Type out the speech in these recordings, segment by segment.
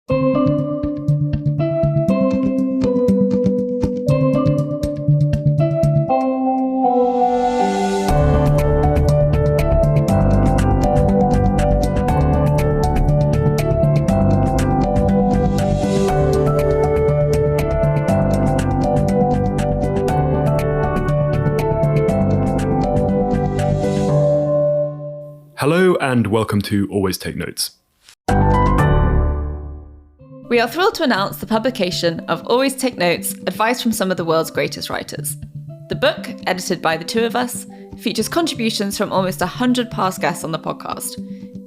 Hello and welcome to Always Take Notes. We are thrilled to announce the publication of Always Take Notes, Advice from Some of the World's Greatest Writers. The book, edited by the two of us, features contributions from almost 100 past guests on the podcast.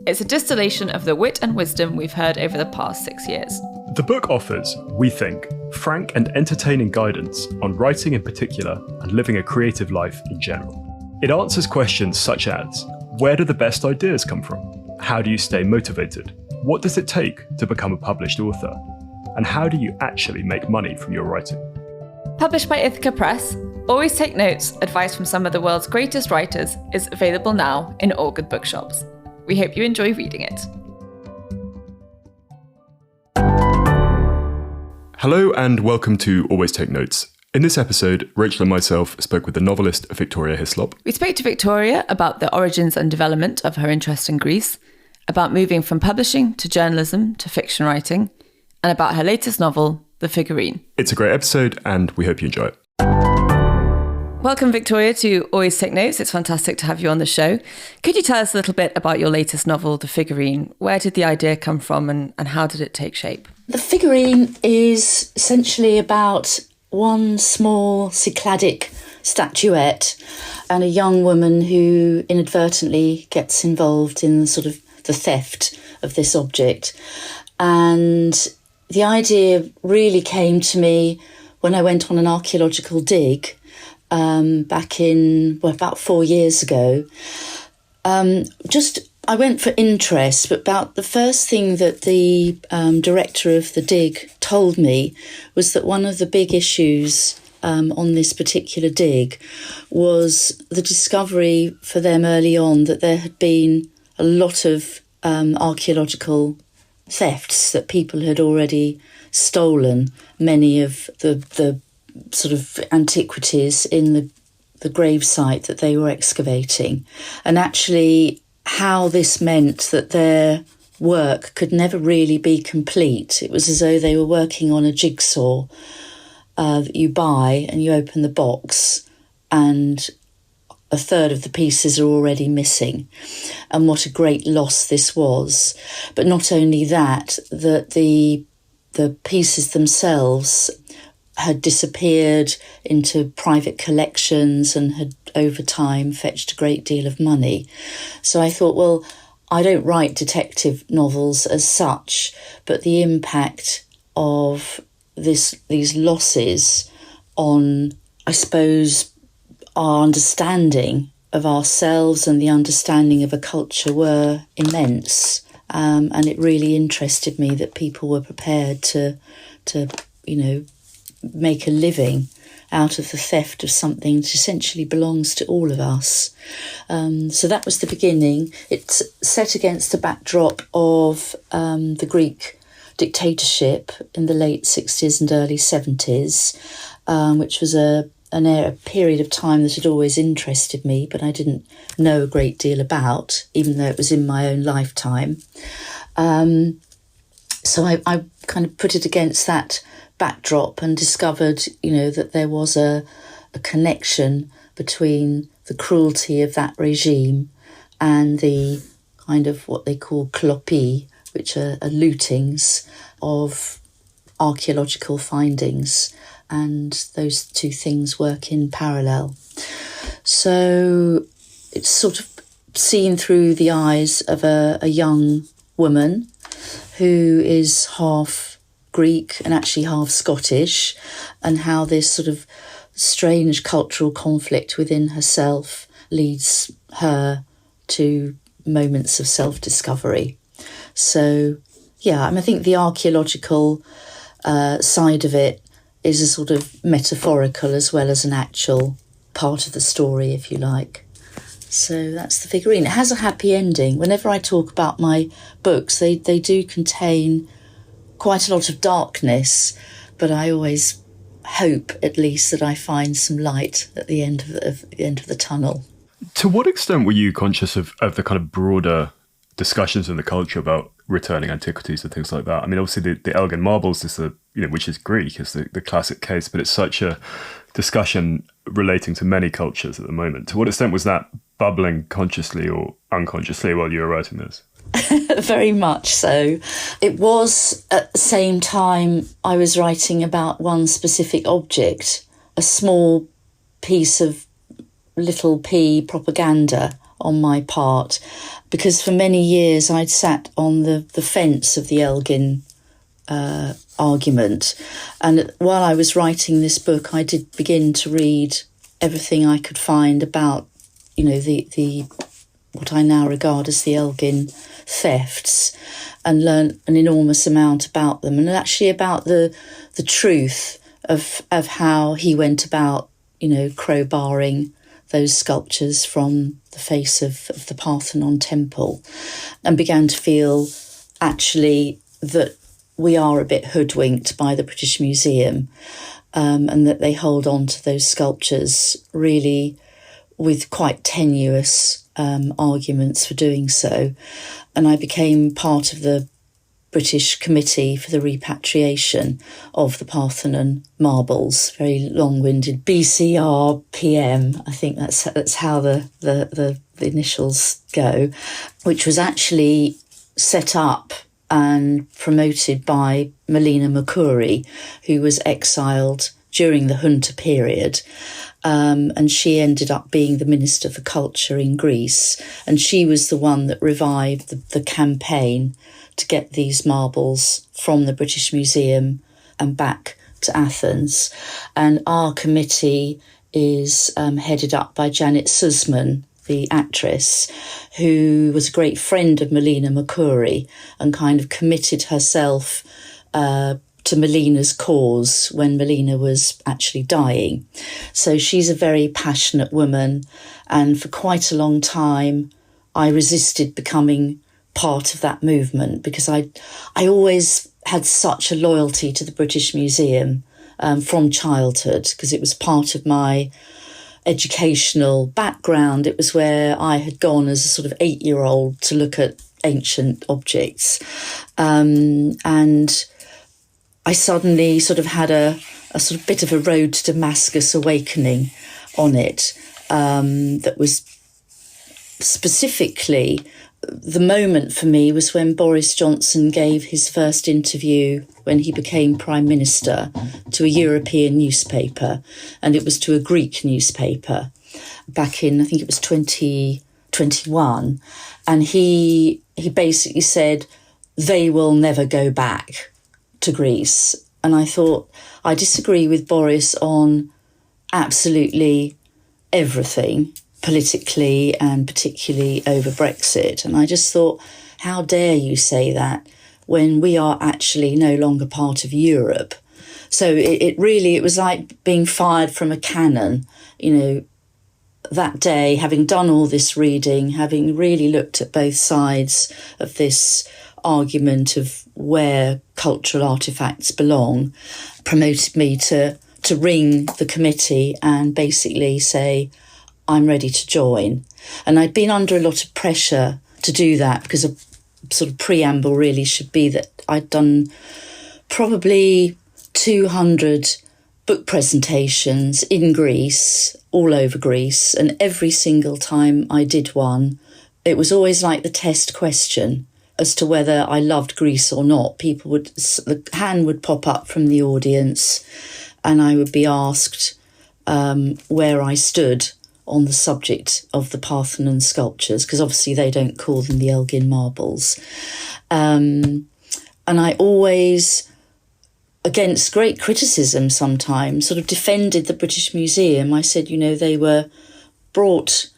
It's a distillation of the wit and wisdom we've heard over the past 6 years. The book offers, we think, frank and entertaining guidance on writing in particular and living a creative life in general. It answers questions such as, where do the best ideas come from? How do you stay motivated? What does it take to become a published author? And how do you actually make money from your writing? Published by Ithaca Press, Always Take Notes, Advice from Some of the World's Greatest Writers is available now in all good bookshops. We hope you enjoy reading it. Hello and welcome to Always Take Notes. In this episode, Rachel and myself spoke with the novelist Victoria Hislop. We spoke to Victoria about the origins and development of her interest in Greece, about moving from publishing to journalism to fiction writing, and about her latest novel, The Figurine. It's a great episode and we hope you enjoy it. Welcome, Victoria, to Always Take Notes. It's fantastic to have you on the show. Could you tell us a little bit about your latest novel, The Figurine? Where did the idea come from and how did it take shape? The Figurine is essentially about one small Cycladic statuette and a young woman who inadvertently gets involved in the theft of this object. And the idea really came to me when I went on an archaeological dig back in, about 4 years ago. I went for interest, but about the first thing that the director of the dig told me was that one of the big issues on this particular dig was the discovery for them early on that there had been a lot of archaeological thefts, that people had already stolen many of the sort of antiquities in the grave site that they were excavating. And actually how this meant that their work could never really be complete. It was as though they were working on a jigsaw that you buy and you open the box and a third of the pieces are already missing. And what a great loss this was. But not only that, that the pieces themselves had disappeared into private collections and had over time fetched a great deal of money. So I thought, well, I don't write detective novels as such, but the impact of these losses on, I suppose, our understanding of ourselves and the understanding of a culture were immense. And it really interested me that people were prepared to make a living out of the theft of something that essentially belongs to all of us. So that was the beginning. It's set against the backdrop of the Greek dictatorship in the late 60s and early 70s, which was a period of time that had always interested me, but I didn't know a great deal about, even though it was in my own lifetime. So I kind of put it against that backdrop and discovered, that there was a connection between the cruelty of that regime and the kind of what they call klopi, which are lootings of archaeological findings, and those two things work in parallel. So it's sort of seen through the eyes of a young woman who is half Greek and actually half Scottish, and how this sort of strange cultural conflict within herself leads her to moments of self-discovery. So, I think the archaeological side of it is a sort of metaphorical as well as an actual part of the story, if you like. So that's The Figurine. It has a happy ending. Whenever I talk about my books, they do contain quite a lot of darkness, but I always hope at least that I find some light at the end of the tunnel. To what extent were you conscious of the kind of broader discussions in the culture about returning antiquities and things like that? I mean, obviously the Elgin marbles is which is Greek, is the classic case, but it's such a discussion relating to many cultures at the moment. To what extent was that bubbling consciously or unconsciously while you were writing this? Very much so. It was at the same time I was writing about one specific object, a small piece of little p propaganda on my part, because for many years I'd sat on the fence of the Elgin argument. And while I was writing this book, I did begin to read everything I could find about, the what I now regard as the Elgin thefts, and learn an enormous amount about them, and actually about the truth of how he went about, crowbarring those sculptures from the face of the Parthenon temple, and began to feel actually that we are a bit hoodwinked by the British Museum, and that they hold on to those sculptures really with quite tenuous arguments for doing so. And I became part of the British Committee for the repatriation of the Parthenon marbles, very long-winded BCRPM, I think that's how the initials go, which was actually set up and promoted by Melina Mercouri, who was exiled during the junta period. And she ended up being the Minister for Culture in Greece. And she was the one that revived the campaign to get these marbles from the British Museum and back to Athens. And our committee is headed up by Janet Sussman, the actress, who was a great friend of Melina Mercouri and kind of committed herself to Melina's cause when Melina was actually dying. So she's a very passionate woman, and for quite a long time I resisted becoming part of that movement, because I always had such a loyalty to the British Museum from childhood, because it was part of my educational background. It was where I had gone as a sort of 8-year-old to look at ancient objects, and I suddenly sort of had a sort of bit of a road to Damascus awakening on it, that was specifically, the moment for me was when Boris Johnson gave his first interview when he became Prime Minister to a European newspaper, and it was to a Greek newspaper back in, I think it was 2021, and he basically said, they will never go back to Greece. And I thought, I disagree with Boris on absolutely everything, politically and particularly over Brexit. And I just thought, how dare you say that when we are actually no longer part of Europe? So it was like being fired from a cannon, that day, having done all this reading, having really looked at both sides of this argument of where cultural artefacts belong, promoted me to ring the committee and basically say, I'm ready to join. And I'd been under a lot of pressure to do that, because a sort of preamble really should be that I'd done probably 200 book presentations in Greece, all over Greece, and every single time I did one, it was always like the test question as to whether I loved Greece or not. The hand would pop up from the audience and I would be asked where I stood on the subject of the Parthenon sculptures, because obviously they don't call them the Elgin marbles. And I always, against great criticism sometimes, sort of defended the British Museum. I said, they were brought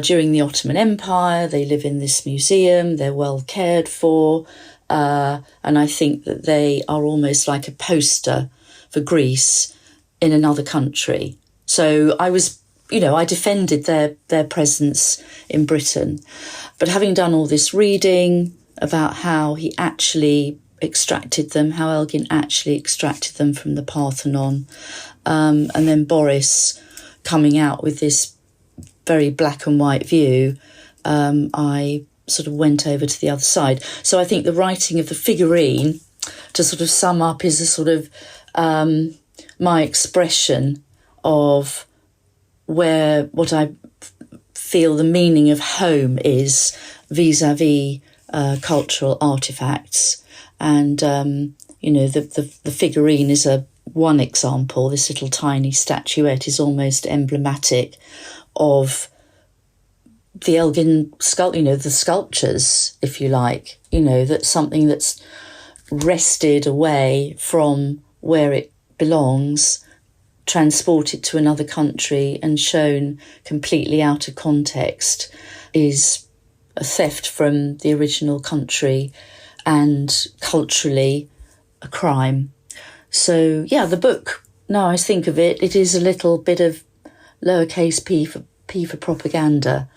during the Ottoman Empire, they live in this museum, they're well cared for, and I think that they are almost like a poster for Greece in another country. So I was, I defended their presence in Britain. But having done all this reading about how he actually extracted them, how Elgin actually extracted them from the Parthenon. And then Boris coming out with this very black and white view, I sort of went over to the other side. So I think the writing of the figurine, to sort of sum up, is a sort of my expression of what I feel the meaning of home is vis-a-vis cultural artefacts. And, the figurine is one example. This little tiny statuette is almost emblematic of the Elgin the sculptures, if you like, that's something that's wrested away from where it belongs, transported to another country and shown completely out of context, is a theft from the original country and culturally a crime. So, yeah, the book, now I think of it, it is a little bit of lowercase p for propaganda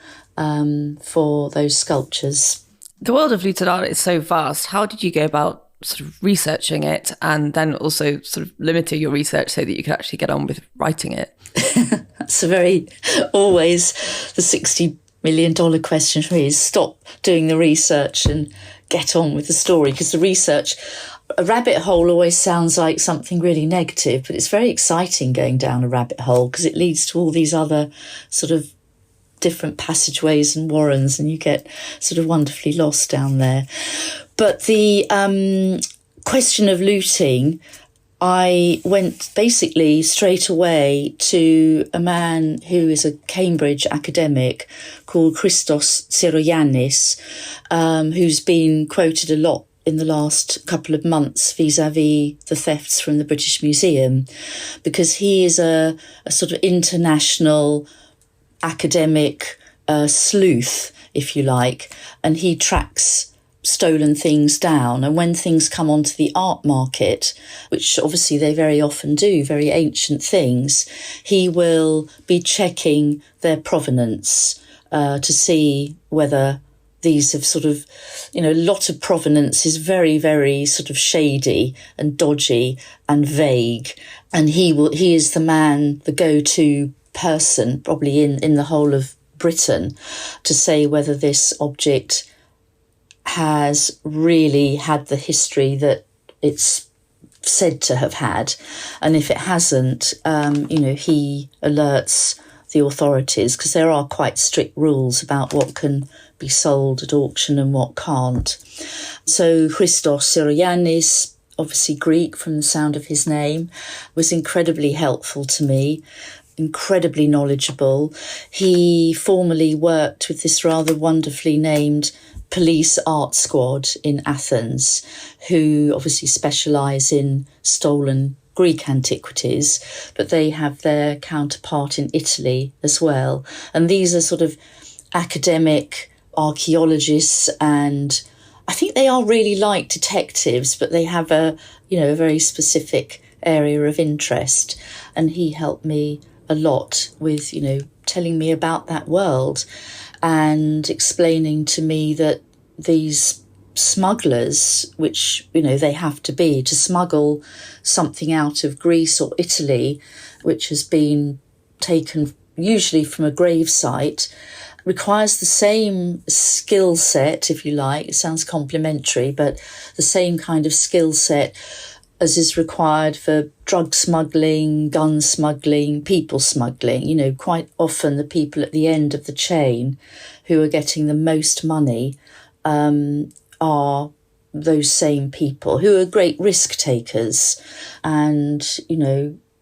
for those sculptures. The world of looted art is so vast. How did you go about sort of researching it, and then also sort of limiting your research so that you could actually get on with writing it? That's always the $60 million question for me, is stop doing the research and get on with the story. Because the research, a rabbit hole always sounds like something really negative, but it's very exciting going down a rabbit hole because it leads to all these other sort of different passageways and warrens, and you get sort of wonderfully lost down there. But the question of looting, I went basically straight away to a man who is a Cambridge academic called Christos Tsiroyannis, who's been quoted a lot in the last couple of months vis-a-vis the thefts from the British Museum, because he is a sort of international academic sleuth, if you like, and he tracks stolen things down. And when things come onto the art market, which obviously they very often do, very ancient things, he will be checking their provenance to see whether these have sort of, a lot of provenance is very, very sort of shady and dodgy and vague. And he is the man, the go-to person, probably in the whole of Britain, to say whether this object has really had the history that it's said to have had. And if it hasn't, he alerts the authorities, because there are quite strict rules about what can be sold at auction and what can't. So Christos Tsiroyannis, obviously Greek from the sound of his name, was incredibly helpful to me, incredibly knowledgeable. He formerly worked with this rather wonderfully named police art squad in Athens, who obviously specialise in stolen Greek antiquities, but they have their counterpart in Italy as well. And these are sort of academic archaeologists, and I think they are really like detectives, but they have a very specific area of interest. And he helped me a lot with, telling me about that world and explaining to me that these smugglers, which, they have to be to smuggle something out of Greece or Italy, which has been taken usually from a grave site, requires the same skill set, if you like. It sounds complimentary, but the same kind of skill set as is required for drug smuggling, gun smuggling, people smuggling. Quite often the people at the end of the chain who are getting the most money are those same people who are great risk takers and,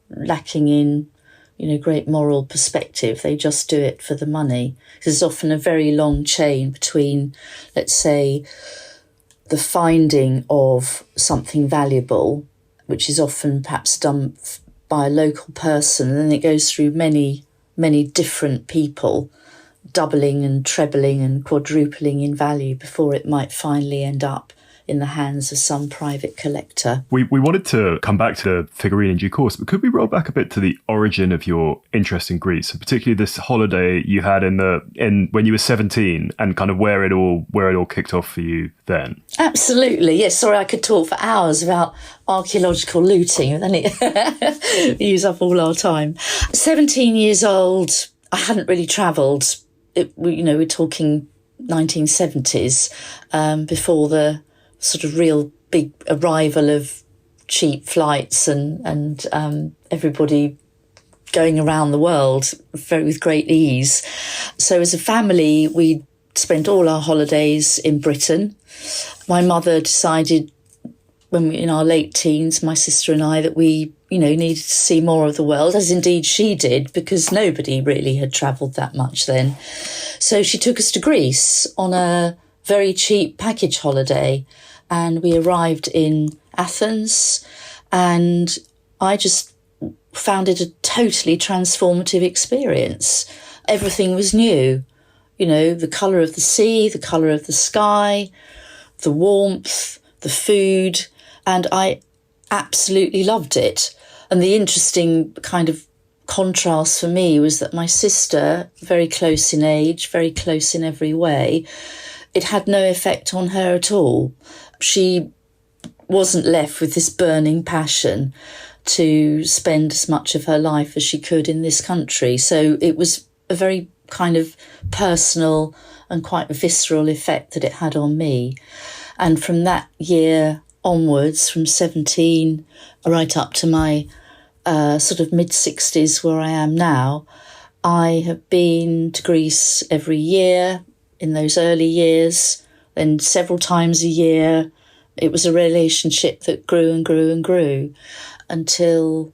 lacking in, great moral perspective. They just do it for the money. There's often a very long chain between, let's say, the finding of something valuable, which is often perhaps done by a local person, and then it goes through many, many different people, doubling and trebling and quadrupling in value before it might finally end up in the hands of some private collector. We wanted to come back to the figurine in due course, but could we roll back a bit to the origin of your interest in Greece, and particularly this holiday you had in when you were 17, and kind of where it all kicked off for you then? Absolutely, yes. Sorry, I could talk for hours about archaeological looting, and then it use up all our time. 17 years old, I hadn't really travelled. We're talking 1970s, before the sort of real big arrival of cheap flights and everybody going around the world with great ease. So as a family, we spent all our holidays in Britain. My mother decided when we were in our late teens, my sister and I, that we, needed to see more of the world, as indeed she did, because nobody really had travelled that much then. So she took us to Greece on a very cheap package holiday, and we arrived in Athens, and I just found it a totally transformative experience. Everything was new. The colour of the sea, the colour of the sky, the warmth, the food, and I absolutely loved it. And the interesting kind of contrast for me was that my sister, very close in age, very close in every way, it had no effect on her at all. She wasn't left with this burning passion to spend as much of her life as she could in this country. So it was a very kind of personal and quite visceral effect that it had on me. And from that year onwards, from 17 right up to my sort of mid-60s where I am now, I have been to Greece every year in those early years, and several times a year. It was a relationship that grew and grew and grew until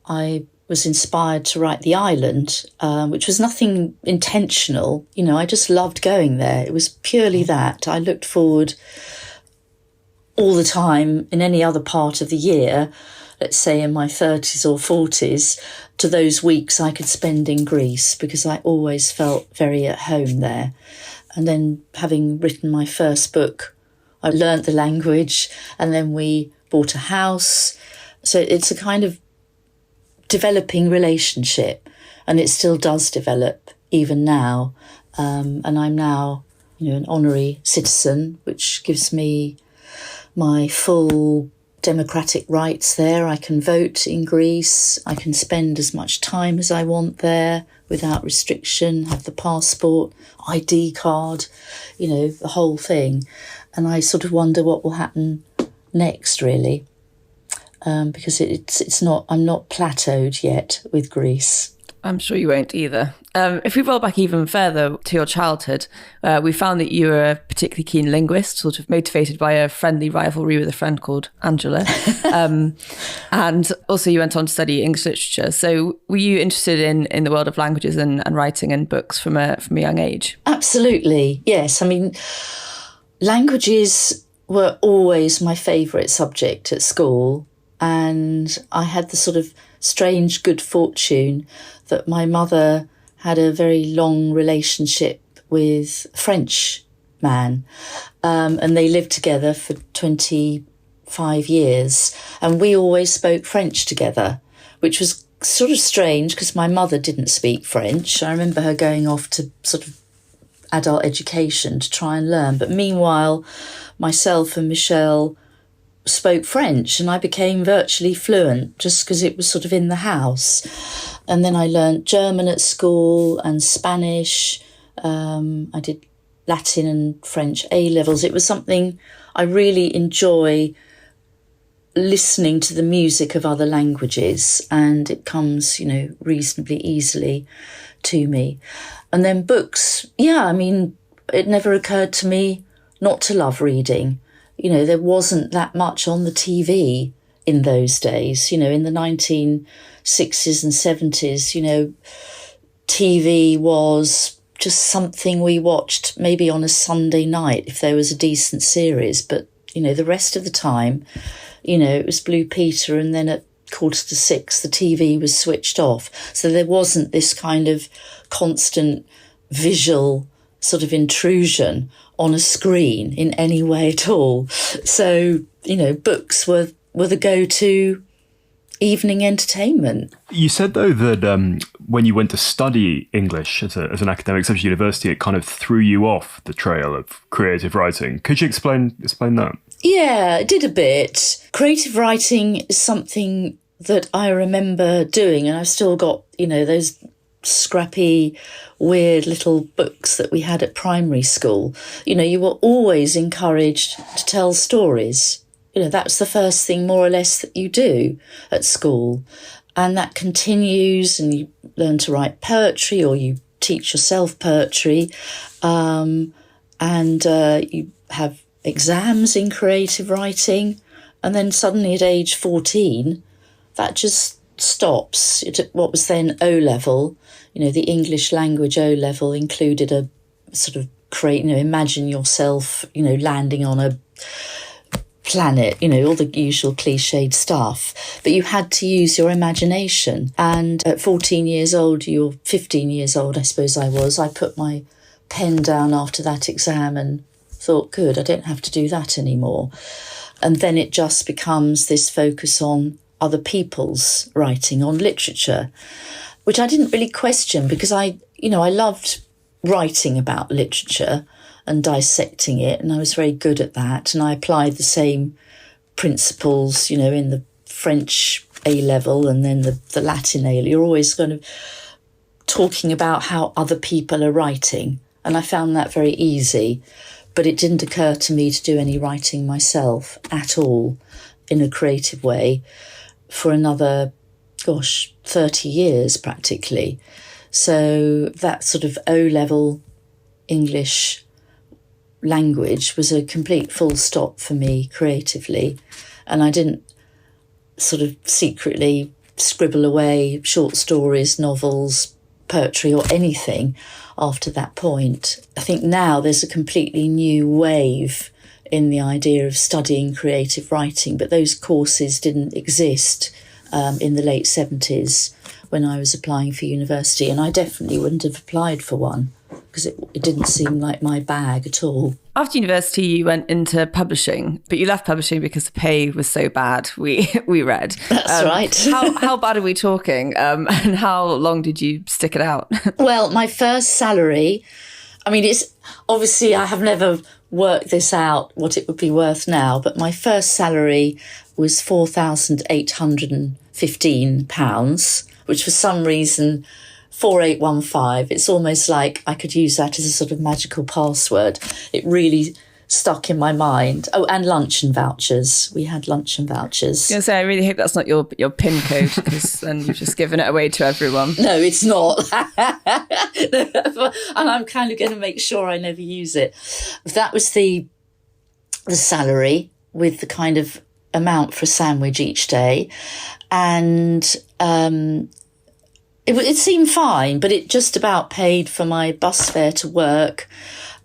I was inspired to write The Island, which was nothing intentional. I just loved going there. It was purely that. I looked forward all the time in any other part of the year, let's say in my 30s or 40s, to those weeks I could spend in Greece, because I always felt very at home there. And then, having written my first book, I learnt the language, and then we bought a house. So it's a kind of developing relationship, and it still does develop even now. And I'm now, an honorary citizen, which gives me my full democratic rights there. I can vote in Greece. I can spend as much time as I want there without restriction, have the passport, ID card, the whole thing. And I sort of wonder what will happen next, really, because I'm not plateaued yet with Greece. I'm sure you won't either. If we roll back even further to your childhood, we found that you were a particularly keen linguist, sort of motivated by a friendly rivalry with a friend called Angela. And also you went on to study English literature. So were you interested in the world of languages and writing and books from a young age? Absolutely, yes. I mean, languages were always my favourite subject at school. And I had the sort of strange good fortune that my mother had a very long relationship with a French man, and they lived together for 25 years, and we always spoke French together, which was sort of strange because my mother didn't speak French. I remember her going off to sort of adult education to try and learn, but meanwhile myself and Michelle spoke French, and I became virtually fluent just because it was sort of in the house. And then I learnt German at school and Spanish. I did Latin and French A-levels. It was something I really enjoy, listening to the music of other languages, and it comes, reasonably easily to me. And then books, it never occurred to me not to love reading. There wasn't that much on the TV in those days. In the 1960s and 70s, TV was just something we watched maybe on a Sunday night if there was a decent series. But, the rest of the time, it was Blue Peter, and then at 5:45, the TV was switched off. So there wasn't this kind of constant visual sort of intrusion on a screen in any way at all. So, books were the go-to evening entertainment. You said, though, that when you went to study English as an academic subject at university, it kind of threw you off the trail of creative writing. Could you explain that? Yeah, it did a bit. Creative writing is something that I remember doing, and I've still got, those scrappy, weird little books that we had at primary school. You were always encouraged to tell stories. That's the first thing, more or less, that you do at school. And that continues, and you learn to write poetry, or you teach yourself poetry. And you have exams in creative writing. And then suddenly at age 14, that just stops. What was then O-level, the English language O-level included a sort of imagine yourself, landing on a planet, all the usual cliched stuff. But you had to use your imagination. And at 14 years old, you're 15 years old, I suppose I put my pen down after that exam and thought, good, I don't have to do that anymore. And then it just becomes this focus on other people's writing, on literature, which I didn't really question because I loved writing about literature and dissecting it, and I was very good at that. And I applied the same principles, in the French A-level and then the Latin A-level. You're always kind of talking about how other people are writing, and I found that very easy. But it didn't occur to me to do any writing myself at all in a creative way for another, 30 years practically. So that sort of O-level English language was a complete full stop for me creatively. And I didn't sort of secretly scribble away short stories, novels, poetry or anything after that point. I think now there's a completely new wave in the idea of studying creative writing, but those courses didn't exist in the late 70s when I was applying for university, and I definitely wouldn't have applied for one because it didn't seem like my bag at all. After university, you went into publishing, but you left publishing because the pay was so bad, we read. That's right. how bad are we talking? And how long did you stick it out? Well, my first salary, it's obviously I have never worked this out, what it would be worth now, but my first salary was £4,815, which for some reason 4815, it's almost like I could use that as a sort of magical password. It really stuck in my mind. Oh, and luncheon vouchers. We had luncheon vouchers. I was going to say, I really hope that's not your PIN code, because then you've just given it away to everyone. No, it's not. And I'm kind of going to make sure I never use it. That was the salary with the kind of amount for a sandwich each day. And it seemed fine, but it just about paid for my bus fare to work,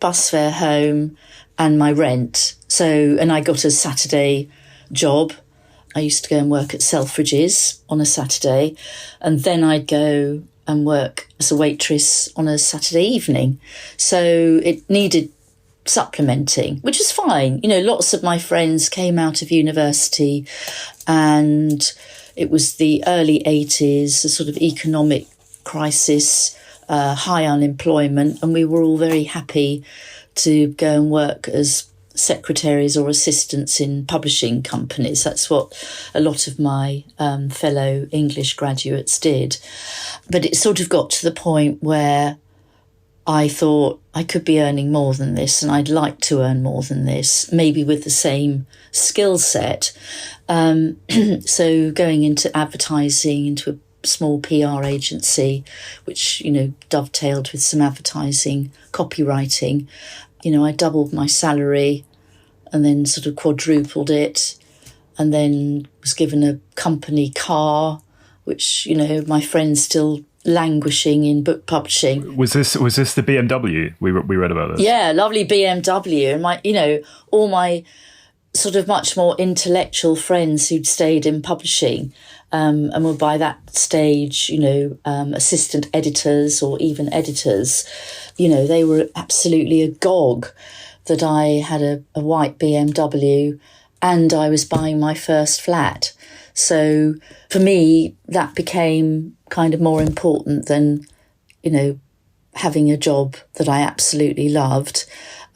bus fare home, and my rent. So, and I got a Saturday job. I used to go and work at Selfridges on a Saturday, and then I'd go and work as a waitress on a Saturday evening. So it needed supplementing, which was fine. Lots of my friends came out of university, and it was the early 80s, a sort of economic crisis, high unemployment, and we were all very happy to go and work as secretaries or assistants in publishing companies. That's what a lot of my fellow English graduates did. But it sort of got to the point where I thought I could be earning more than this, and I'd like to earn more than this, maybe with the same skill set. So going into advertising, into a small PR agency, which, dovetailed with some advertising, copywriting, I doubled my salary and then sort of quadrupled it, and then was given a company car, which, my friends still languishing in book publishing. Was this the BMW we read about this? Yeah, lovely BMW, and all my sort of much more intellectual friends who'd stayed in publishing and were by that stage, assistant editors or even editors. They were absolutely agog that I had a white BMW and I was buying my first flat. So for me, that became kind of more important than, having a job that I absolutely loved.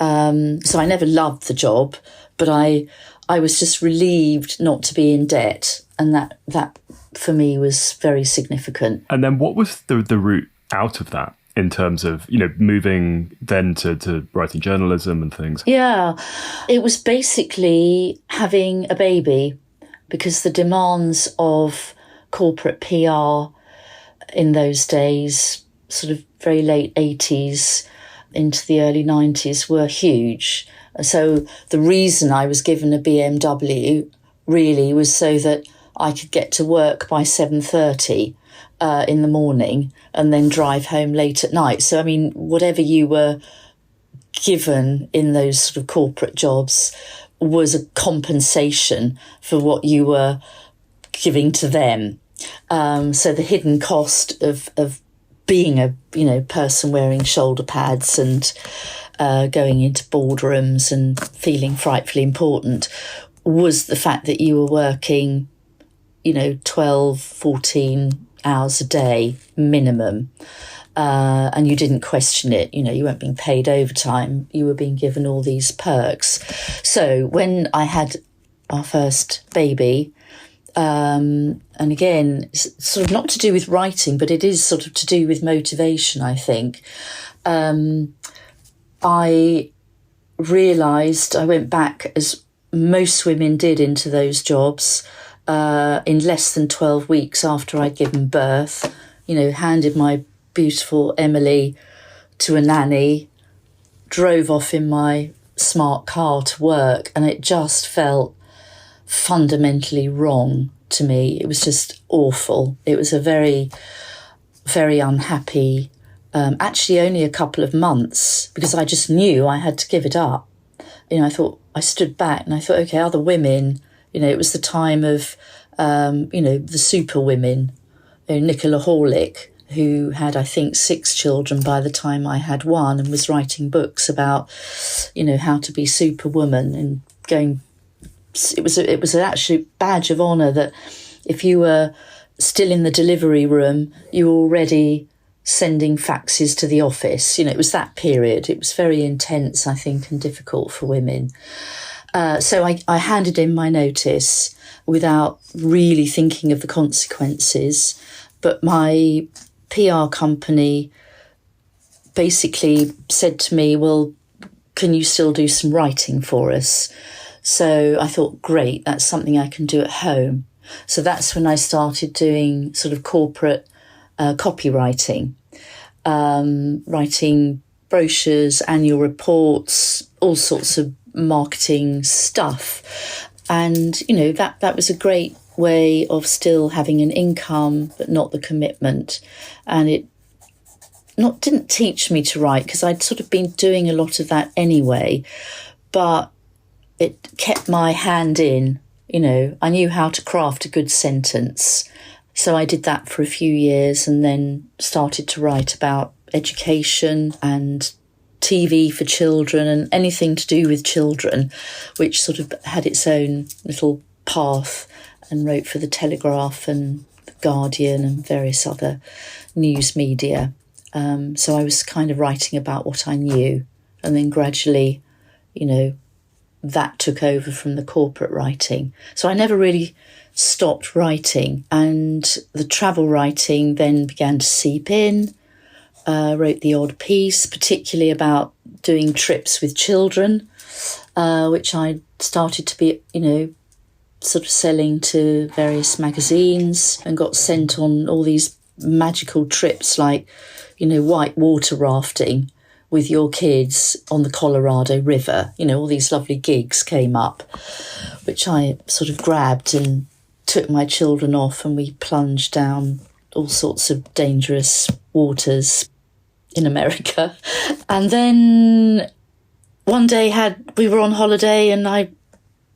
So I never loved the job, but I was just relieved not to be in debt. And that for me was very significant. And then what was the route out of that in terms of, moving then to writing journalism and things? Yeah, it was basically having a baby, because the demands of corporate PR in those days, sort of very late 80s into the early 90s, were huge. So the reason I was given a BMW really was so that I could get to work by 7:30 in the morning and then drive home late at night. So, I mean, whatever you were given in those sort of corporate jobs was a compensation for what you were giving to them. So the hidden cost of being a person wearing shoulder pads and going into boardrooms and feeling frightfully important was the fact that you were working 12, 14 hours a day minimum. And you didn't question it. You weren't being paid overtime. You were being given all these perks. So when I had our first baby, and again, it's sort of not to do with writing, but it is sort of to do with motivation, I think. I realised I went back, as most women did, into those jobs in less than 12 weeks after I'd given birth, handed my beautiful Emily to a nanny, drove off in my smart car to work, and it just felt fundamentally wrong to me. It was just awful. It was a very, very unhappy, actually only a couple of months, because I just knew I had to give it up. I stood back and I thought, okay, other women, it was the time of, the super women, Nicola Horlick, who had, I think, 6 children by the time I had one, and was writing books about, how to be superwoman and going. It was an absolute badge of honour that if you were still in the delivery room, you were already sending faxes to the office. It was that period. It was very intense, I think, and difficult for women. So I handed in my notice without really thinking of the consequences. But my PR company basically said to me, well, can you still do some writing for us? So I thought, great, that's something I can do at home. So that's when I started doing sort of corporate copywriting, writing brochures, annual reports, all sorts of marketing stuff. And, that was a great way of still having an income, but not the commitment. And it didn't teach me to write, because I'd sort of been doing a lot of that anyway, but it kept my hand in. I knew how to craft a good sentence. So I did that for a few years, and then started to write about education and TV for children and anything to do with children, which sort of had its own little path, and wrote for The Telegraph and The Guardian and various other news media. So I was kind of writing about what I knew, and then gradually, that took over from the corporate writing. So I never really stopped writing, and the travel writing then began to seep in. Wrote the odd piece, particularly about doing trips with children, which I started to be, sort of selling to various magazines, and got sent on all these magical trips like, white water rafting with your kids on the Colorado River. All these lovely gigs came up, which I sort of grabbed and took my children off, and we plunged down all sorts of dangerous waters in America. And then one day we were on holiday, and I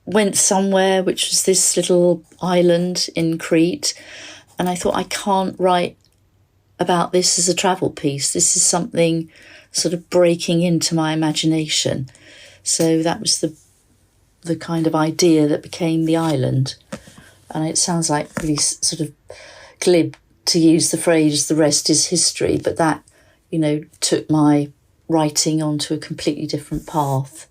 went somewhere, which was this little island in Crete, and I thought, I can't write about this as a travel piece. This is something sort of breaking into my imagination. So that was the kind of idea that became the island. And it sounds like really sort of glib to use the phrase, the rest is history, but that, took my writing onto a completely different path.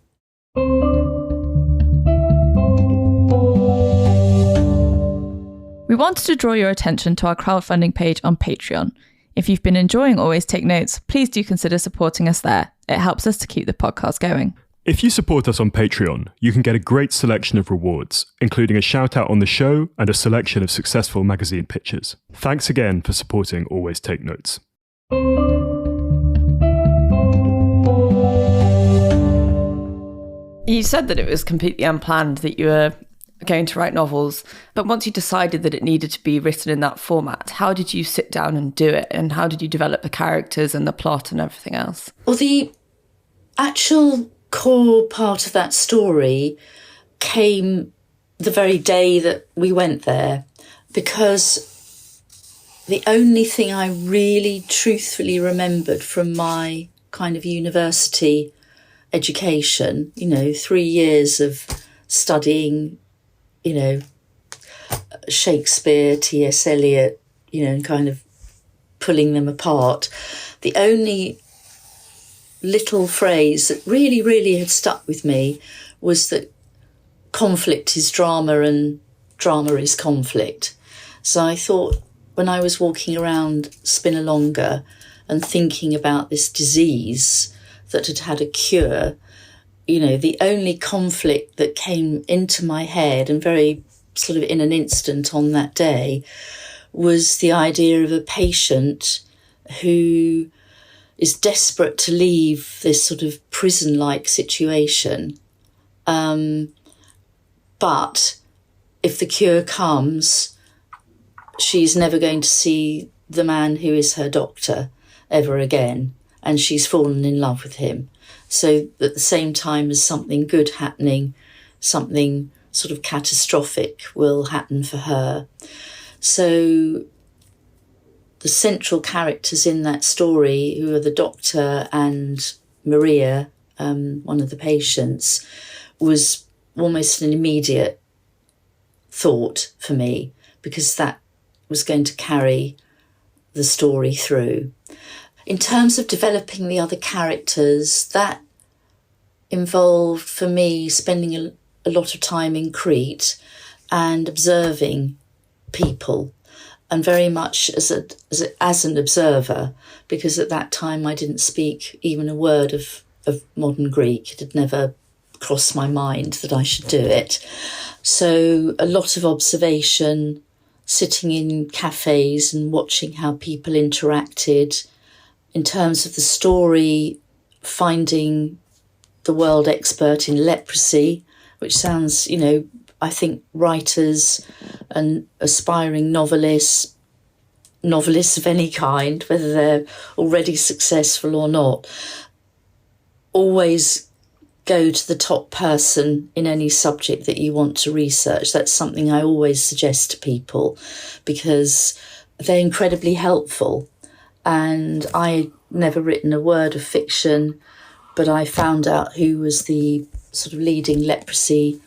We wanted to draw your attention to our crowdfunding page on Patreon. If you've been enjoying Always Take Notes, please do consider supporting us there. It helps us to keep the podcast going. If you support us on Patreon, you can get a great selection of rewards, including a shout out on the show and a selection of successful magazine pictures. Thanks again for supporting Always Take Notes. You said that it was completely unplanned that you were going to write novels, but once you decided that it needed to be written in that format, how did you sit down and do it? And how did you develop the characters and the plot and everything else? Well, the actual core part of that story came the very day that we went there, because the only thing I really truthfully remembered from my kind of university education, 3 years of studying, Shakespeare, T.S. Eliot, and kind of pulling them apart. The only little phrase that really, really had stuck with me was that conflict is drama and drama is conflict. So I thought, when I was walking around Spinalonga and thinking about this disease that had had a cure, the only conflict that came into my head, and very sort of in an instant on that day, was the idea of a patient who is desperate to leave this sort of prison-like situation. But if the cure comes, she's never going to see the man who is her doctor ever again, and she's fallen in love with him. So at the same time as something good happening, something sort of catastrophic will happen for her. So the central characters in that story, who are the doctor and Maria, one of the patients, was almost an immediate thought for me, because that was going to carry the story through. In terms of developing the other characters, that involved for me spending a lot of time in Crete and observing people, and very much as an observer, because at that time I didn't speak even a word of modern Greek. It had never crossed my mind that I should do it. So a lot of observation, sitting in cafes and watching how people interacted. In terms of the story, finding the world expert in leprosy, which sounds, I think writers and aspiring novelists of any kind, whether they're already successful or not, always go to the top person in any subject that you want to research. That's something I always suggest to people, because they're incredibly helpful. And I never written a word of fiction, but I found out who was the sort of leading leprosy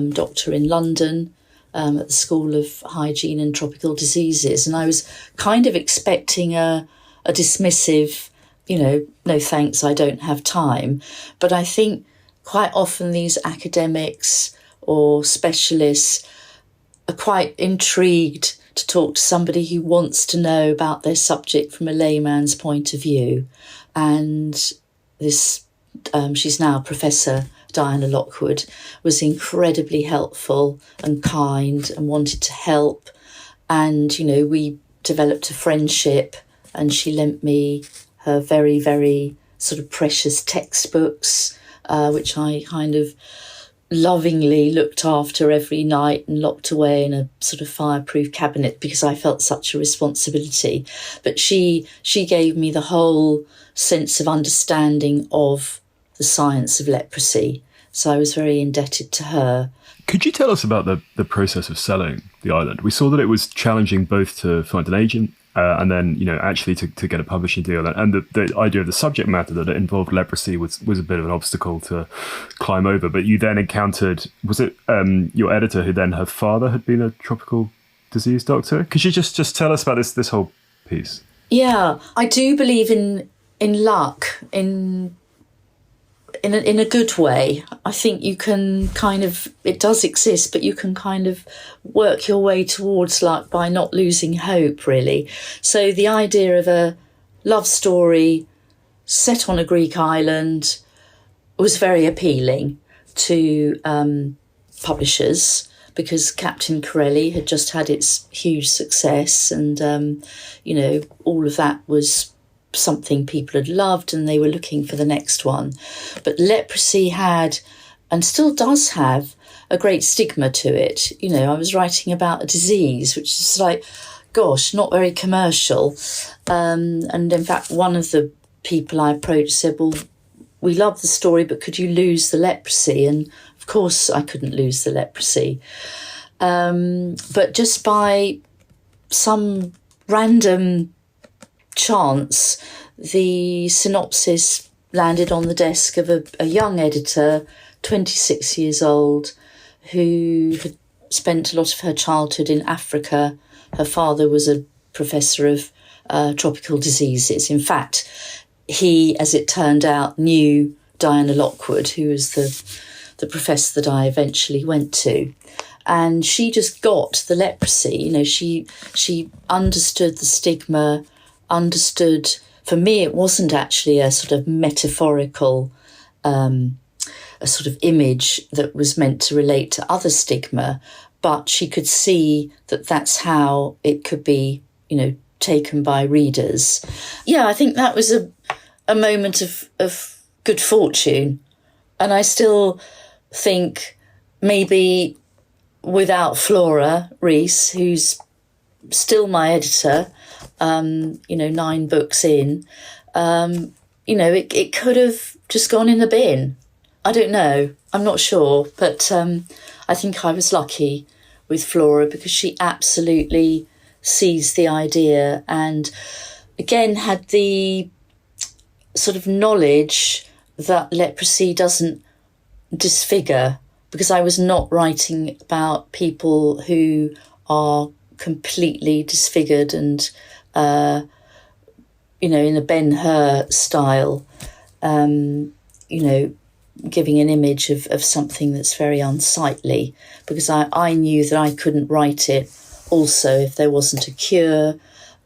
doctor in London at the School of Hygiene and Tropical Diseases. And I was kind of expecting a dismissive, no thanks, I don't have time. But I think quite often these academics or specialists are quite intrigued to talk to somebody who wants to know about their subject from a layman's point of view. And this, she's now Professor Diana Lockwood, was incredibly helpful and kind and wanted to help. And, we developed a friendship, and she lent me her very, very sort of precious textbooks, which I kind of lovingly looked after every night and locked away in a sort of fireproof cabinet, because I felt such a responsibility. But she gave me the whole sense of understanding of the science of leprosy. So I was very indebted to her. Could you tell us about the process of selling the island? We saw that it was challenging both to find an agent and then, actually to get a publishing deal. And the idea of the subject matter that it involved leprosy was a bit of an obstacle to climb over. But you then encountered, was it your editor who then her father had been a tropical disease doctor? Could you just tell us about this whole piece? Yeah, I do believe in luck, in a good way. I think you can it does exist, but you can kind of work your way towards luck by not losing hope, really. So the idea of a love story set on a Greek island was very appealing to publishers, because Captain Corelli had just had its huge success, and all of that was something people had loved, and they were looking for the next one. But leprosy had, and still does have, a great stigma to it. I was writing about a disease which is like, gosh, not very commercial. And in fact, one of the people I approached said, well, we love the story, but could you lose the leprosy? And of course I couldn't lose the leprosy. But just by some random chance, the synopsis landed on the desk of a young editor, 26 years old, who had spent a lot of her childhood in Africa. Her father was a professor of tropical diseases. In fact, he, as it turned out, knew Diana Lockwood, who was the professor that I eventually went to. And she just got the leprosy. She understood the stigma, understood, for me, it wasn't actually a sort of metaphorical, a sort of image that was meant to relate to other stigma, but she could see that that's how it could be, taken by readers. Yeah, I think that was a moment of good fortune. And I still think maybe without Flora Rees, who's still my editor, 9 books in, it could have just gone in the bin. I don't know. I'm not sure. But I think I was lucky with Flora, because she absolutely seized the idea and, again, had the sort of knowledge that leprosy doesn't disfigure, because I was not writing about people who are completely disfigured and, in a Ben-Hur style, giving an image of something that's very unsightly, because I knew that I couldn't write it also if there wasn't a cure,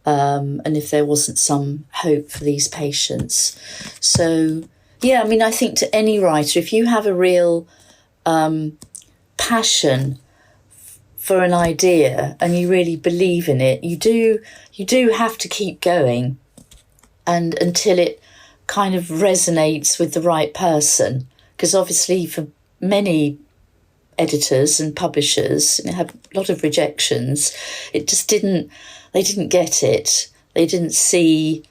and if there wasn't some hope for these patients. So, yeah, I think to any writer, if you have a real passion for an idea and you really believe in it, you do have to keep going, and until it kind of resonates with the right person. Because obviously for many editors and publishers, and it had a lot of rejections, it just they didn't get it. They didn't see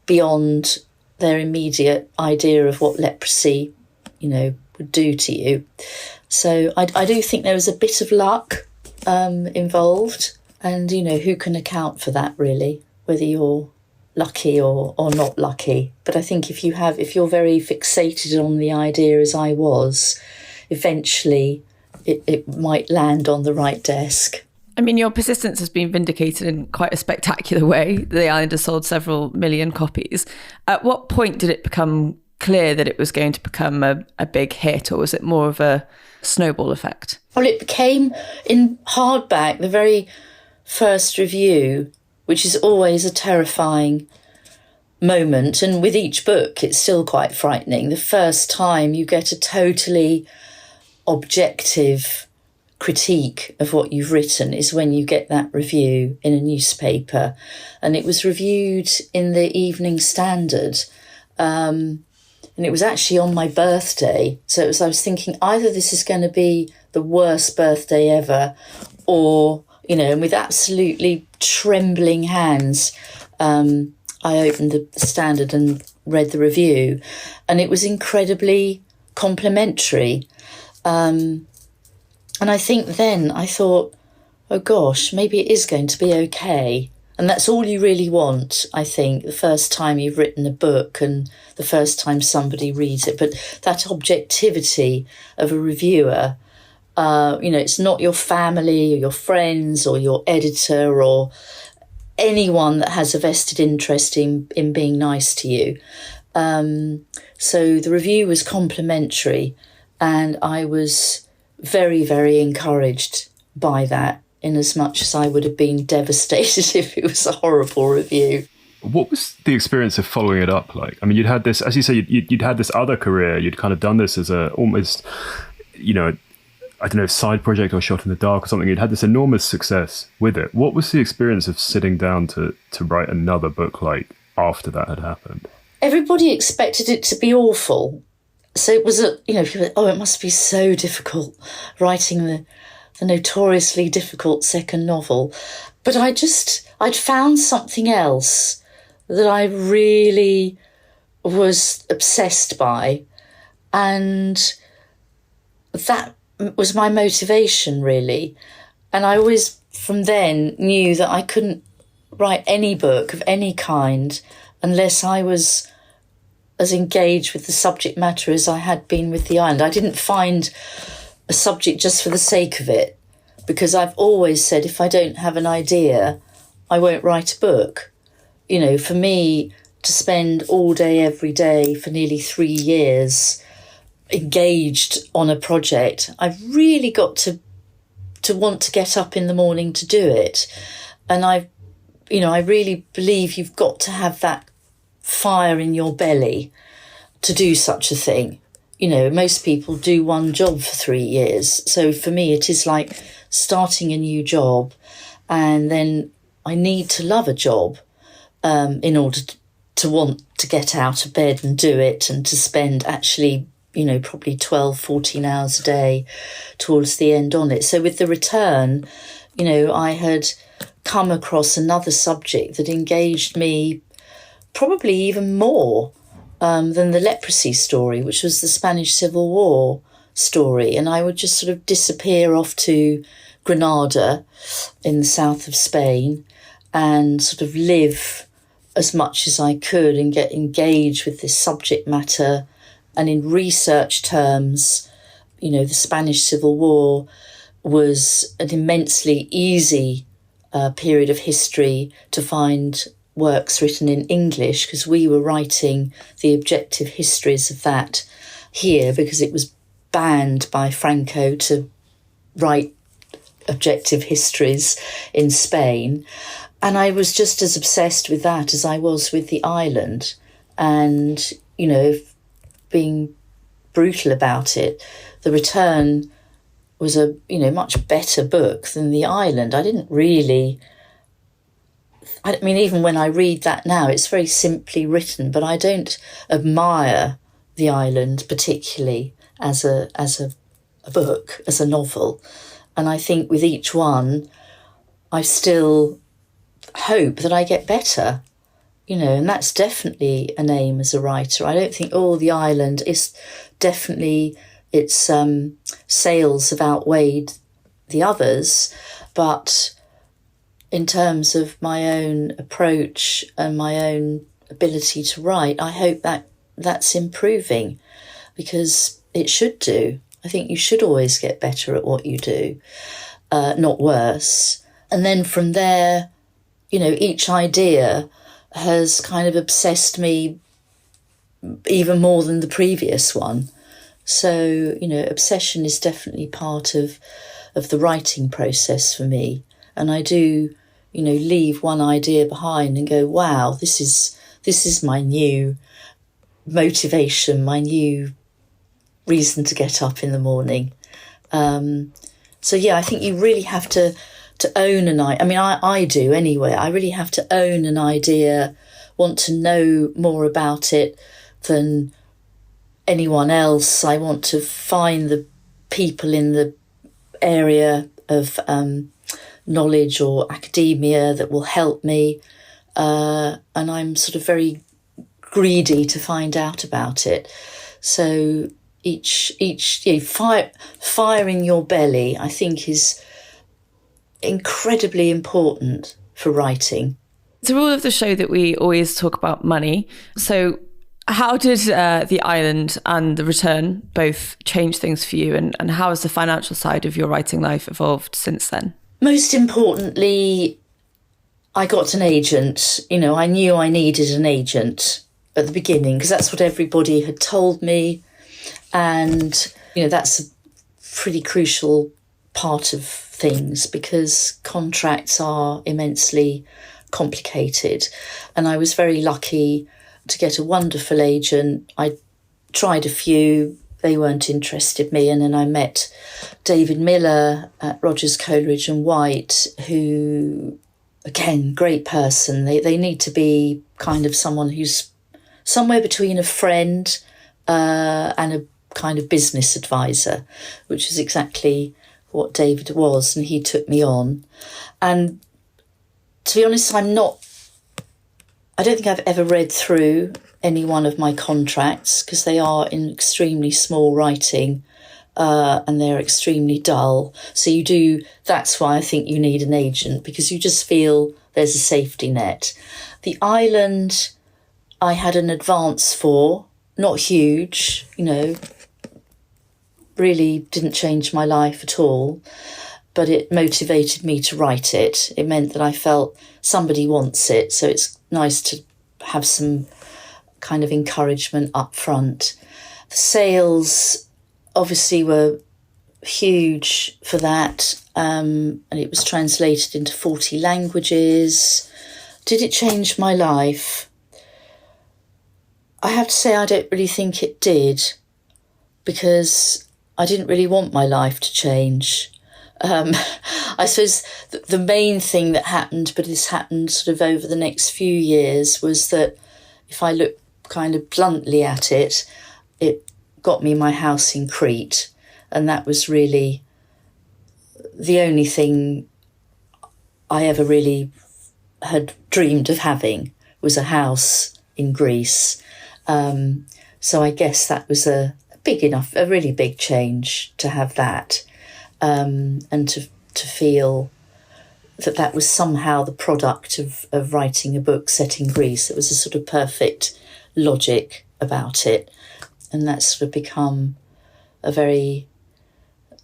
beyond their immediate idea of what leprosy, would do to you. So I do think there was a bit of luck involved, and, who can account for that really, whether you're lucky or not lucky. But I think if you're very fixated on the idea, as I was, eventually it might land on the right desk. Your persistence has been vindicated in quite a spectacular way. The Island has sold several million copies. At what point did it become clear that it was going to become a big hit, or was it more of a snowball effect? Well, it became, in hardback, the very first review, which is always a terrifying moment. And with each book, it's still quite frightening. The first time you get a totally objective critique of what you've written is when you get that review in a newspaper. And it was reviewed in the Evening Standard. And it was actually on my birthday. So I was thinking, either this is going to be the worst birthday ever, or, and with absolutely trembling hands, I opened the Standard and read the review, and it was incredibly complementary. And I think then I thought, oh gosh, maybe it is going to be okay. And that's all you really want, I think, the first time you've written a book and the first time somebody reads it. But that objectivity of a reviewer, it's not your family or your friends or your editor or anyone that has a vested interest in being nice to you. So the review was complimentary, and I was very, very encouraged by that, in as much as I would have been devastated if it was a horrible review. What was the experience of following it up like? I mean, you'd had this, as you say, you'd had this other career. You'd kind of done this as a almost, I don't know, side project or shot in the dark or something. You'd had this enormous success with it. What was the experience of sitting down to write another book like after that had happened? Everybody expected it to be awful. So it was, people, it must be so difficult writing the notoriously difficult second novel. But I'd found something else that I really was obsessed by. And that was my motivation, really. And I always, from then, knew that I couldn't write any book of any kind unless I was as engaged with the subject matter as I had been with the island. I didn't find a subject just for the sake of it, because I've always said if I don't have an idea, I won't write a book. For me to spend all day, every day for nearly 3 years engaged on a project, I've really got to want to get up in the morning to do it. And I really believe you've got to have that fire in your belly to do such a thing. Most people do one job for 3 years. So for me, it is like starting a new job, and then I need to love a job in order to want to get out of bed and do it, and to spend actually, probably 12, 14 hours a day towards the end on it. So with The Return, I had come across another subject that engaged me probably even more than the leprosy story, which was the Spanish Civil War story. And I would just sort of disappear off to Granada in the south of Spain and sort of live as much as I could and get engaged with this subject matter. And in research terms, the Spanish Civil War was an immensely easy period of history to find works written in English, because we were writing the objective histories of that here, because it was banned by Franco to write objective histories in Spain. And I was just as obsessed with that as I was with the island. And, being brutal about it, The Return was a, much better book than The Island. I didn't really... even when I read that now, it's very simply written, but I don't admire The Island particularly as a book, as a novel. And I think with each one, I still hope that I get better, and that's definitely an aim as a writer. I don't think, The Island is definitely, its sales have outweighed the others, but in terms of my own approach and my own ability to write, I hope that that's improving, because it should do. I think you should always get better at what you do, not worse. And then from there, each idea has kind of obsessed me even more than the previous one. So, obsession is definitely part of the writing process for me. And I do, leave one idea behind and go, wow, this is my new motivation, my new reason to get up in the morning. So yeah, I think you really have to own an idea. I do anyway. I really have to own an idea, want to know more about it than anyone else. I want to find the people in the area of knowledge or academia that will help me. And I'm sort of very greedy to find out about it. So fire in your belly, I think, is incredibly important for writing. It's a rule of the show that we always talk about money. So how did The Island and The Return both change things for you? And how has the financial side of your writing life evolved since then? Most importantly, I got an agent. I knew I needed an agent at the beginning because that's what everybody had told me. And, that's a pretty crucial part of things because contracts are immensely complicated. And I was very lucky to get a wonderful agent. I tried a few, they weren't interested in me. And then I met David Miller at Rogers, Coleridge and White, who, again, great person. They need to be kind of someone who's somewhere between a friend and a kind of business advisor, which is exactly what David was. And he took me on. And to be honest, I don't think I've ever read through any one of my contracts because they are in extremely small writing and they're extremely dull. So that's why I think you need an agent, because you just feel there's a safety net. The Island, I had an advance for, not huge, really didn't change my life at all. But it motivated me to write it. It meant that I felt somebody wants it, so it's nice to have some kind of encouragement up front. The sales obviously were huge for that, and it was translated into 40 languages. Did it change my life? I have to say I don't really think it did, because I didn't really want my life to change. I suppose the main thing that happened, but this happened sort of over the next few years, was that if I look kind of bluntly at it, it got me my house in Crete. And that was really the only thing I ever really had dreamed of having, was a house in Greece. So I guess that was a really big change to have that. And to feel that was somehow the product of writing a book set in Greece. It was a sort of perfect logic about it. And that's sort of become a very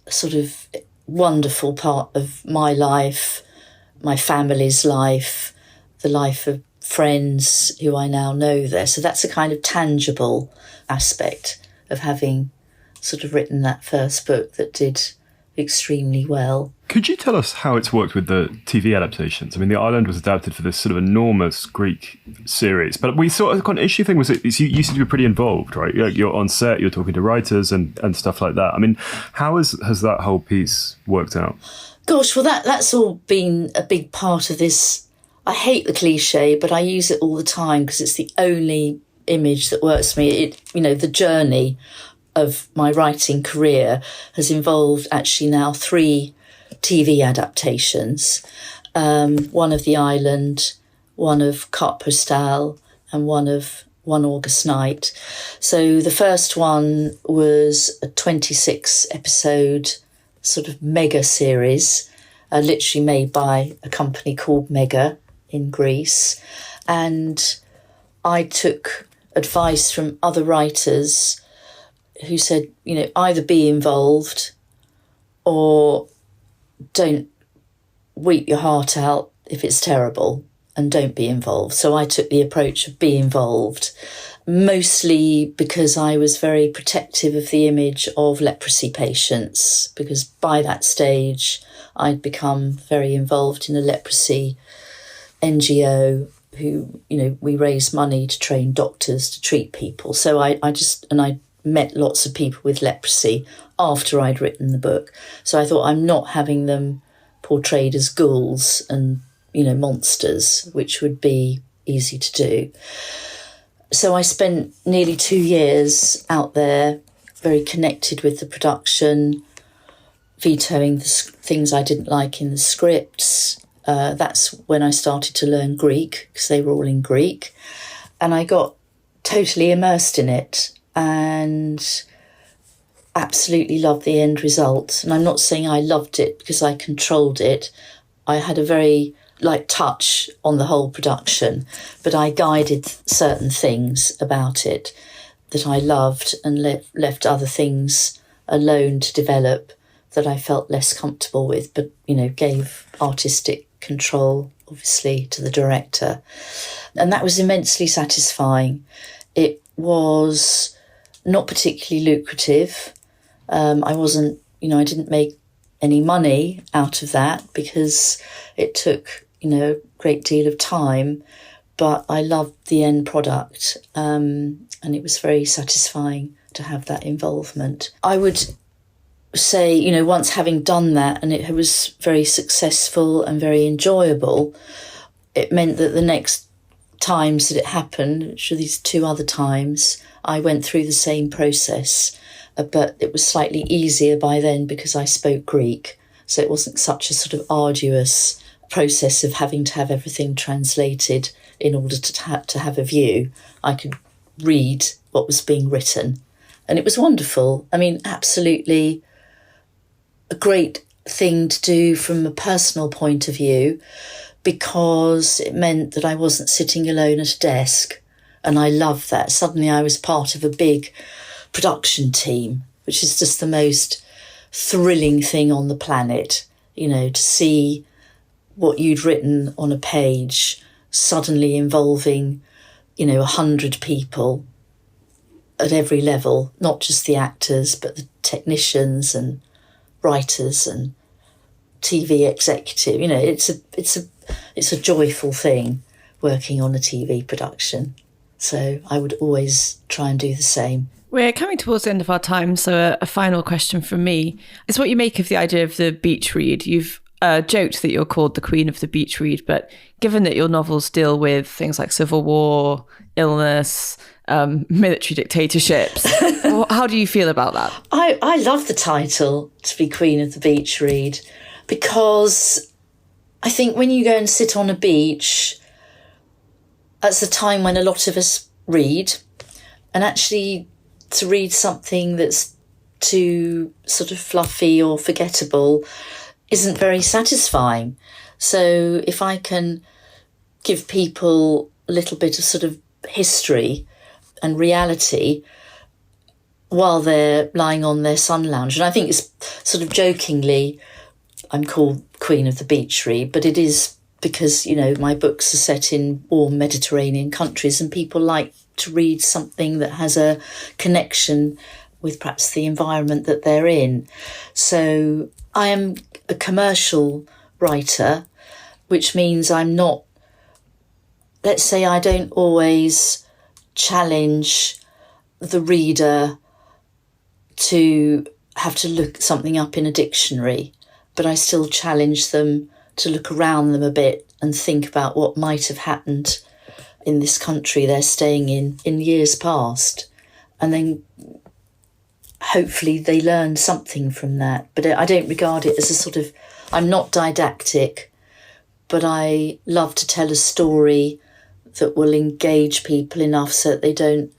sort of wonderful part of my life, my family's life, the life of friends who I now know there. So that's a kind of tangible aspect of having sort of written that first book that did extremely well. Could you tell us how it's worked with the TV adaptations? I mean, The Island was adapted for this sort of enormous Greek series, but we saw the kind of issue thing was that you seem to be pretty involved, right? You're on set, you're talking to writers and stuff like that. I mean, how has that whole piece worked out? Gosh, well, that's all been a big part of this. I hate the cliche, but I use it all the time because it's the only image that works for me. The journey of my writing career has involved actually now 3 TV adaptations. One of The Island, one of Carte Postale, and one of One August Night. So the first one was a 26 episode sort of mega series, literally made by a company called Mega in Greece. And I took advice from other writers who said, either be involved or don't weep your heart out if it's terrible, and don't be involved. So I took the approach of be involved, mostly because I was very protective of the image of leprosy patients, because by that stage I'd become very involved in a leprosy NGO who, we raise money to train doctors to treat people. So I met lots of people with leprosy after I'd written the book. So I thought, I'm not having them portrayed as ghouls and, monsters, which would be easy to do. So I spent nearly 2 years out there, very connected with the production, vetoing the things I didn't like in the scripts. That's when I started to learn Greek, because they were all in Greek. And I got totally immersed in it. And absolutely loved the end result. And I'm not saying I loved it because I controlled it. I had a very light touch on the whole production, but I guided certain things about it that I loved and left other things alone to develop that I felt less comfortable with, but, gave artistic control, obviously, to the director. And that was immensely satisfying. It was not particularly lucrative. I didn't make any money out of that because it took, a great deal of time, but I loved the end product. And it was very satisfying to have that involvement. I would say, once having done that, and it was very successful and very enjoyable, it meant that the next times that it happened, which were these 2 other times, I went through the same process, but it was slightly easier by then because I spoke Greek. So it wasn't such a sort of arduous process of having to have everything translated in order to have a view. I could read what was being written. And it was wonderful. I mean, absolutely a great thing to do from a personal point of view, because it meant that I wasn't sitting alone at a desk. And I loved that. Suddenly I was part of a big production team, which is just the most thrilling thing on the planet, to see what you'd written on a page suddenly involving, 100 people at every level, not just the actors, but the technicians and writers and TV executive. It's a joyful thing working on a TV production. So I would always try and do the same. We're coming towards the end of our time, so a final question from me is what you make of the idea of the beach read. You've joked that you're called the Queen of the Beach Read, but given that your novels deal with things like civil war, illness, military dictatorships, how do you feel about that? I love the title, to be Queen of the Beach Read, because I think when you go and sit on a beach, that's the time when a lot of us read, and actually to read something that's too sort of fluffy or forgettable isn't very satisfying. So if I can give people a little bit of sort of history and reality while they're lying on their sun lounge, and I think it's sort of jokingly I'm called Queen of the Beach Read, but it is because, my books are set in warm Mediterranean countries and people like to read something that has a connection with perhaps the environment that they're in. So I am a commercial writer, which means I'm not, let's say I don't always challenge the reader to have to look something up in a dictionary, but I still challenge them to look around them a bit and think about what might have happened in this country they're staying in years past. And then hopefully they learn something from that. But I don't regard it as a sort of, I'm not didactic, but I love to tell a story that will engage people enough so that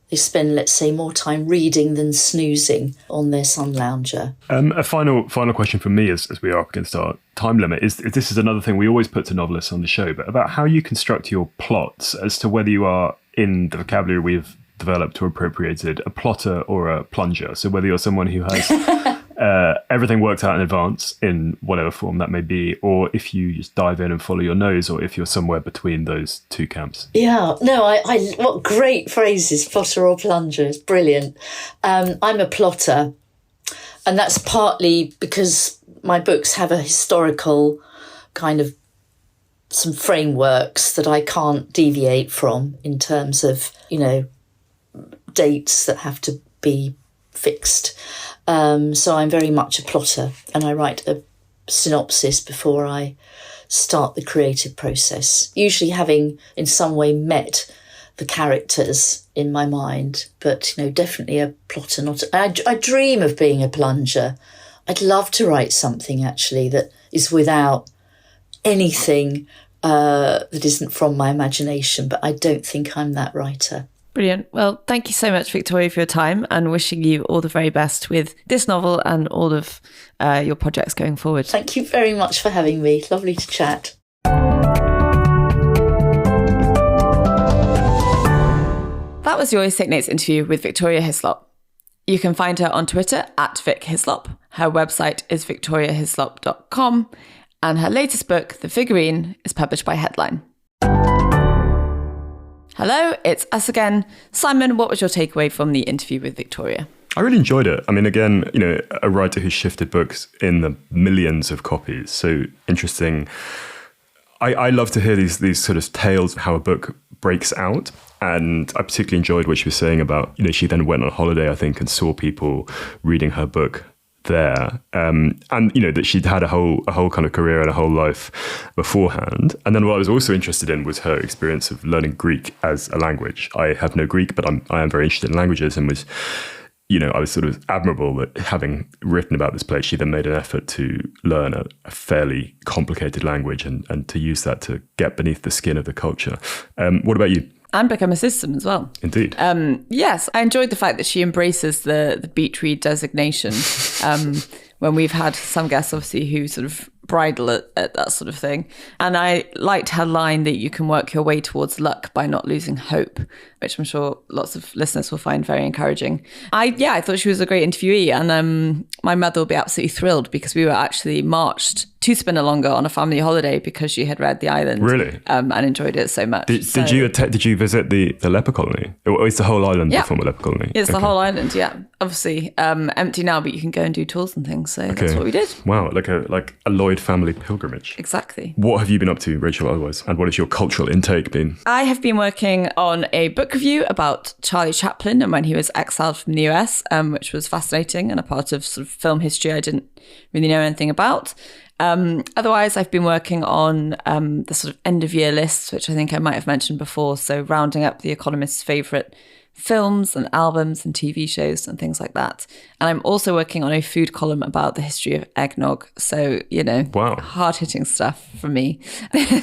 they spend, let's say, more time reading than snoozing on their sun lounger. A final question from me as we are up against our time limit is this is another thing we always put to novelists on the show, but about how you construct your plots as to whether you are, in the vocabulary we've developed or appropriated, a plotter or a plunger. So whether you're someone who has everything worked out in advance in whatever form that may be, or if you just dive in and follow your nose, or if you're somewhere between those two camps. Yeah, no, I what great phrases, plotter or plunger, it's brilliant. I'm a plotter, and that's partly because my books have a historical kind of some frameworks that I can't deviate from in terms of, dates that have to be fixed. So I'm very much a plotter, and I write a synopsis before I start the creative process, usually having in some way met the characters in my mind, but, definitely a plotter. I dream of being a plunger. I'd love to write something actually that is without anything that isn't from my imagination, but I don't think I'm that writer. Brilliant. Well, thank you so much, Victoria, for your time, and wishing you all the very best with this novel and all of your projects going forward. Thank you very much for having me. Lovely to chat. That was the Always Take Notes interview with Victoria Hislop. You can find her on Twitter at Vic Hislop. Her website is victoriahislop.com, and her latest book, The Figurine, is published by Headline. Hello, it's us again. Simon, what was your takeaway from the interview with Victoria? I really enjoyed it. I mean, again, a writer who's shifted books in the millions of copies. So interesting. I love to hear these sort of tales of how a book breaks out. And I particularly enjoyed what she was saying about, she then went on holiday, I think, and saw people reading her book there. And, that she'd had a whole kind of career and a whole life beforehand. And then what I was also interested in was her experience of learning Greek as a language. I have no Greek, but I am very interested in languages, and was, I was sort of admirable that, having written about this place, she then made an effort to learn a fairly complicated language and to use that to get beneath the skin of the culture. What about you? And become a citizen as well. Indeed. Yes, I enjoyed the fact that she embraces the beach read designation when we've had some guests, obviously, who sort of bridle at that sort of thing. And I liked her line that you can work your way towards luck by not losing hope, which I'm sure lots of listeners will find very encouraging. I thought she was a great interviewee, and my mother will be absolutely thrilled, because we were actually marched to Spinalonga on a family holiday because she had read The Island. Really? And enjoyed it so much. Did you visit the leper colony? Or is the whole island the former leper colony? It's the whole island, yeah. Obviously empty now, but you can go and do tours and things. So that's what we did. Wow, like a Lloyd family pilgrimage. Exactly. What have you been up to, Rachel, otherwise? And what has your cultural intake been? I have been working on a book review about Charlie Chaplin and when he was exiled from the US, which was fascinating and a part of sort of film history I didn't really know anything about. Otherwise, I've been working on the sort of end of year lists, which I think I might have mentioned before. So rounding up The Economist's favourite films and albums and TV shows and things like that. And I'm also working on a food column about the history of eggnog. So, wow, hard-hitting stuff from me.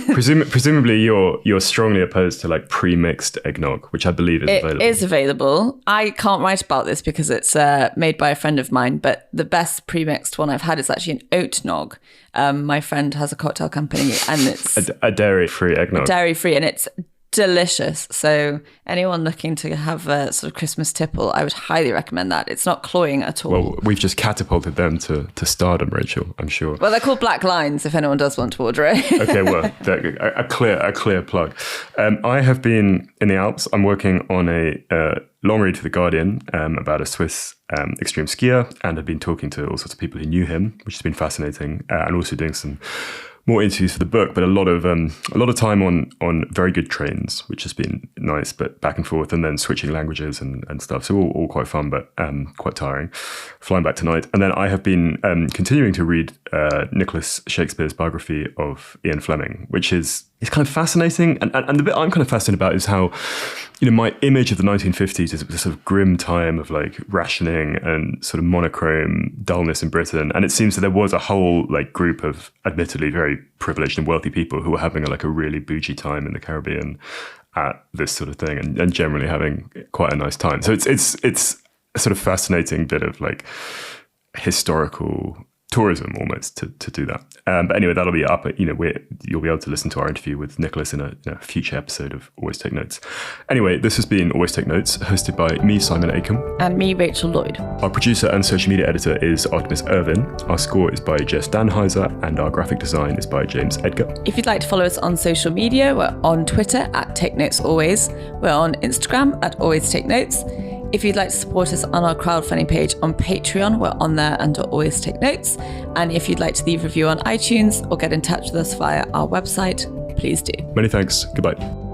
Presumably you're strongly opposed to like pre-mixed eggnog, which I believe is available. It is available. I can't write about this because it's made by a friend of mine, but the best pre-mixed one I've had is actually an oat nog. My friend has a cocktail company, and it's a dairy-free eggnog. Dairy-free, and it's delicious. So anyone looking to have a sort of Christmas tipple, I would highly recommend that. It's not cloying at all. Well, we've just catapulted them to stardom, Rachel, I'm sure. Well, they're called Black Lines if anyone does want to order it. Okay, well, a clear plug. I have been in the Alps. I'm working on a long read for The Guardian about a Swiss extreme skier, and have been talking to all sorts of people who knew him, which has been fascinating, and also doing some more interviews for the book, but a lot of time on very good trains, which has been nice, but back and forth, and then switching languages and stuff. So all quite fun, but quite tiring. Flying back tonight. And then I have been continuing to read Nicholas Shakespeare's biography of Ian Fleming, which is kind of fascinating. And the bit I'm kind of fascinated about is how, my image of the 1950s is this sort of grim time of like rationing and sort of monochrome dullness in Britain. And it seems that there was a whole like group of admittedly very privileged and wealthy people who were having a really bougie time in the Caribbean at this sort of thing, and generally having quite a nice time. So it's a sort of fascinating bit of like historical tourism almost to do that. But anyway, that'll be up. You'll be able to listen to our interview with Nicholas in a future episode of Always Take Notes. Anyway, this has been Always Take Notes, hosted by me, Simon Acombe. And me, Rachel Lloyd. Our producer and social media editor is Artemis Irvin. Our score is by Jess Danheiser, and our graphic design is by James Edgar. If you'd like to follow us on social media, we're on Twitter at Take Notes Always. We're on Instagram at Always Take Notes. If you'd like to support us on our crowdfunding page on Patreon, we're on there under Always Take Notes. And if you'd like to leave a review on iTunes or get in touch with us via our website, please do. Many thanks. Goodbye.